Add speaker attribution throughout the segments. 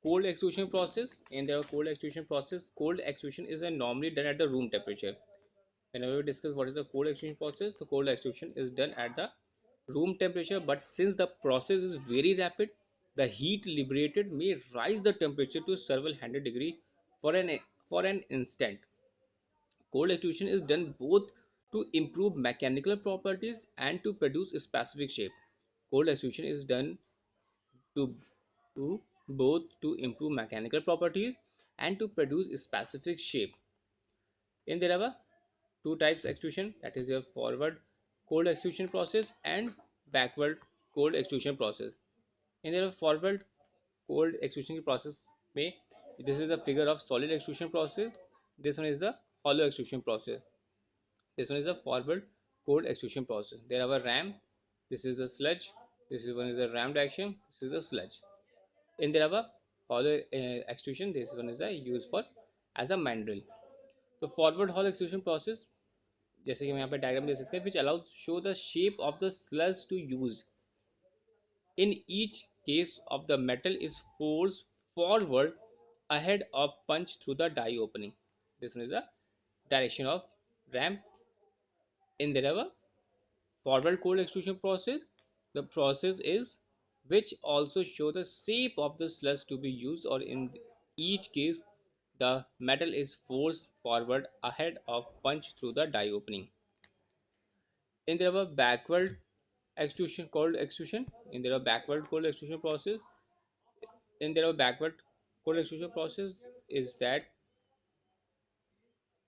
Speaker 1: cold extrusion process. In the cold extrusion process, cold extrusion is normally done at the room temperature. Whenever we discuss what is the cold extrusion process, the cold extrusion is done at the room temperature, but since the process is very rapid, the heat liberated may rise the temperature to several hundred degree for an instant. Cold extrusion is done both to improve mechanical properties and to produce a specific shape. Cold extrusion is done to, to both to improve mechanical properties and to produce a specific shape. In there are two types extrusion, that is your forward cold extrusion process and backward cold extrusion process. In the forward cold extrusion process may, this is the figure of solid extrusion process, this one is the hollow extrusion process. This one is the forward cold extrusion process. There are a ram, this is the sludge, this is one is the rammed action, this is the sludge. In there are hollow extrusion, this one is the used for as a mandrel. तो forward hall extrusion process, जैसे कि हम यहाँ पे diagram दे सकते हैं, which allows show the shape of the sludge to used. In each case of the metal is forced forward ahead of punch through the die opening. This one is the direction of ram. In the forward cold extrusion process, the process is which also show the shape of the sludge to be used, or in each case the metal is forced forward ahead of punch through the die opening. In the backward extrusion cold extrusion, in the backward cold extrusion process, in their backward cold extrusion process is that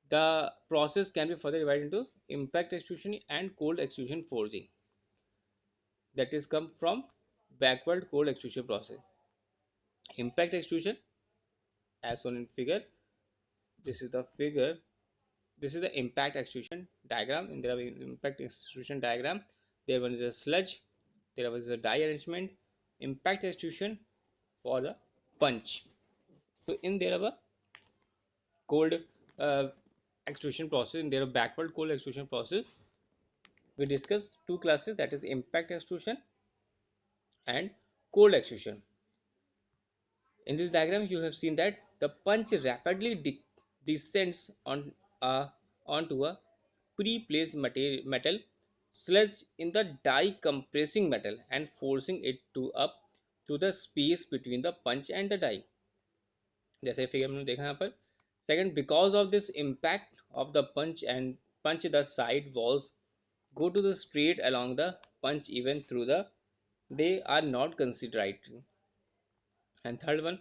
Speaker 1: the process can be further divided into impact extrusion and cold extrusion forging, that is come from backward cold extrusion process. Impact extrusion, as shown in figure, this is the figure, this is the impact extrusion diagram. In the impact extrusion diagram, there one is a sludge, there was a die arrangement, impact extrusion for the punch. So in there a cold uh, extrusion process, in their backward cold extrusion process, we discussed two classes, that is impact extrusion and cold extrusion. In this diagram you have seen that the punch rapidly descends onto a pre-placed metal sludge in the die compressing metal and forcing it to up to the space between the punch and the die, जैसे figure में देखा यहाँ पर. Second, because of this impact of the punch, the side walls go to the straight along the punch even through the they are not considered. And third one,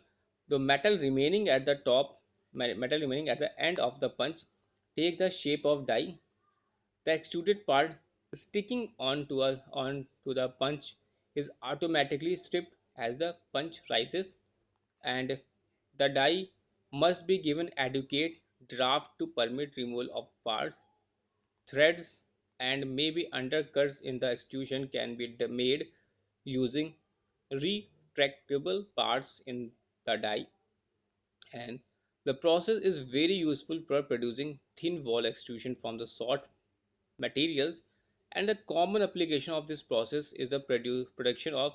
Speaker 1: the metal remaining at the end of the punch take the shape of die. The extruded part sticking onto the punch is automatically stripped as the punch rises, and the die must be given adequate draft to permit removal of parts, threads, and maybe undercuts in the extrusion can be made using retractable parts in the die. And the process is very useful for producing thin wall extrusion from the short materials, and the common application of this process is the production of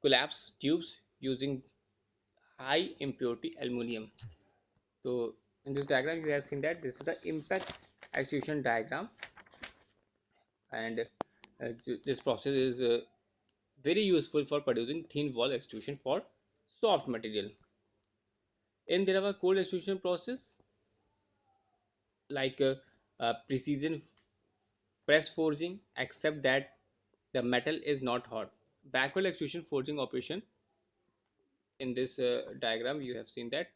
Speaker 1: collapsed tubes using high impurity aluminum. So in this diagram you have seen that this is the impact extrusion diagram, and this process is very useful for producing thin wall extrusion for soft material. In there are cold extrusion process like precision press forging, except that the metal is not hot. Backward extrusion forging operation, in this diagram you have seen that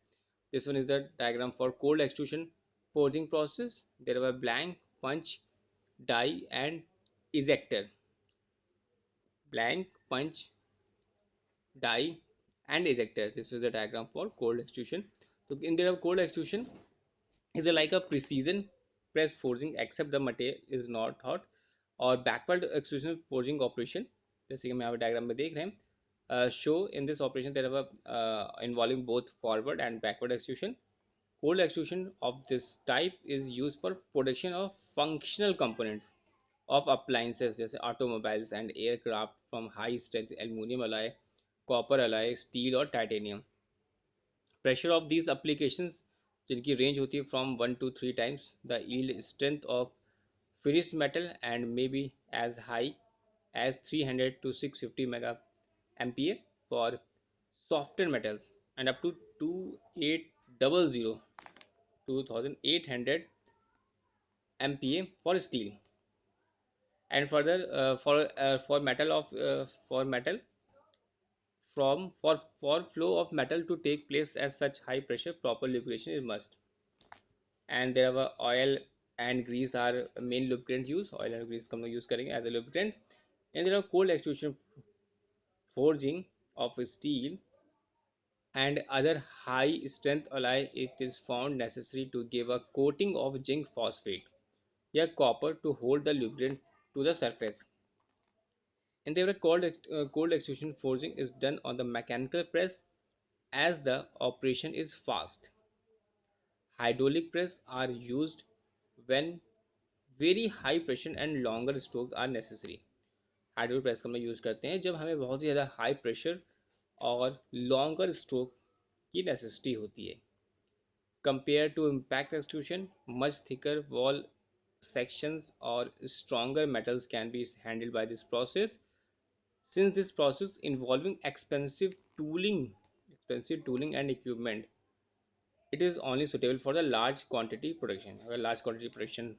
Speaker 1: this one is the diagram for cold extrusion forging process. There were blank, punch, die and ejector. Blank, punch, die and ejector, this is the diagram for cold extrusion. So in there cold extrusion is like a precision press forging except the material is not hot, और backward extrusion forging operation जैसे कि हम यहाँ पे diagram में देख रहे हैं, show in this operation there are involving both forward and backward extrusion. Cold extrusion of this type is used for production of functional components of appliances जैसे automobiles and aircraft from high strength aluminum alloy, copper alloy, steel और titanium. Pressure of these applications जिनकी range होती है from 1 to 3 times the yield strength of finished metal and may be as high as 300 to 650 mega ampere for softer metals and up to 2800 2800 MPa for steel. And further, for metal of for metal from for flow of metal to take place at such high pressure, proper lubrication is must. And there are oil and grease are main lubricants used. Oil and grease हम लोग use करेंगे as a lubricant. And there are cold extrusion forging of steel and other high strength alloy. It is found necessary to give a coating of zinc phosphate या copper to hold the lubricant to the surface. And they were cold extrusion forging is done on the mechanical press as the operation is fast. Hydraulic press are used when very high pressure and longer strokes are necessary. Hydraulic press का हम use करते हैं जब हमें बहुत ही ज़्यादा high pressure और longer stroke की नेसेसिटी होती है. Compared to impact extrusion, much thicker wall sections or stronger metals can be handled by this process. Since this process involving expensive tooling and equipment, it is only suitable for the large quantity production. अगर large quantity production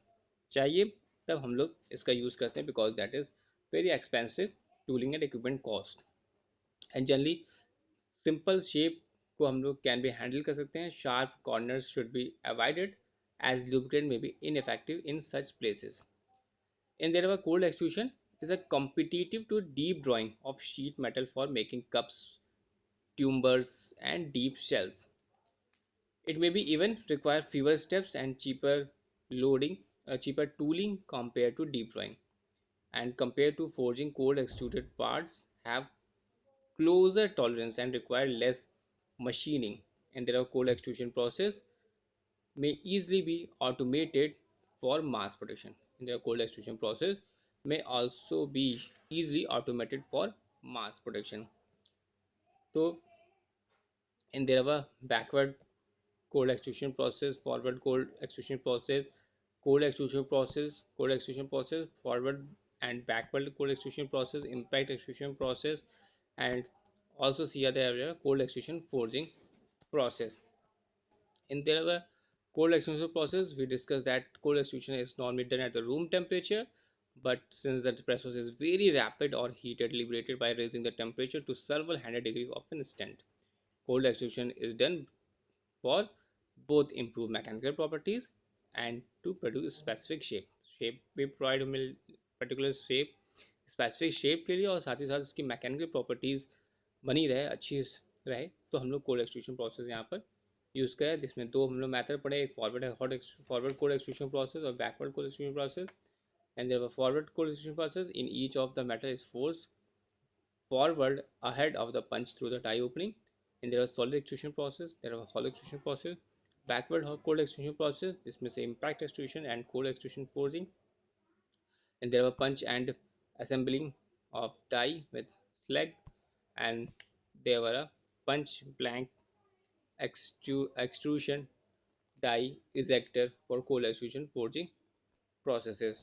Speaker 1: चाहिए तब हम लोग इसका use करते हैं because that is very expensive tooling and equipment cost. And generally simple shape को हम लोग can be handle कर सकते हैं. Sharp corners should be avoided as lubricant may be ineffective in such places. And there a cold extrusion is a competitive to deep drawing of sheet metal for making cups, tubers, and deep shells. It may be even require fewer steps and cheaper tooling compared to deep drawing. And compared to forging, cold extruded parts have closer tolerance and require less machining. And there are cold extrusion process may easily be automated for mass production. And the cold extrusion process may also be easily automated for mass production. So, and there are backward cold extrusion process, forward cold extrusion process, forward and backward cold extrusion process, impact extrusion process, and also see other area cold extrusion forging process. In the cold extrusion process, we discussed that cold extrusion is normally done at the room temperature, but since the process is very rapid or heated liberated by raising the temperature to several hundred degrees of an instant. Cold extrusion is done for both improve mechanical properties and to produce specific shape. Shape भी provide हमें particular shape specific shape के लिए और साथ ही साथ उसकी mechanical properties बनी रहे अच्छी रहे तो हम लोग cold extrusion process यहाँ पर यूज़ करें जिसमें दो हम लोग मेथड पढ़े एक forward cold extrusion process और backward cold extrusion process. And there were forward cold extrusion process in each of the metal is forced forward ahead of the punch through the die opening. And there was solid extrusion process, there was hollow extrusion process, backward cold extrusion process, this means impact extrusion and cold extrusion forging. And there were punch and assembling of die with slag, and there were a punch blank extrusion die ejector for cold extrusion forging processes.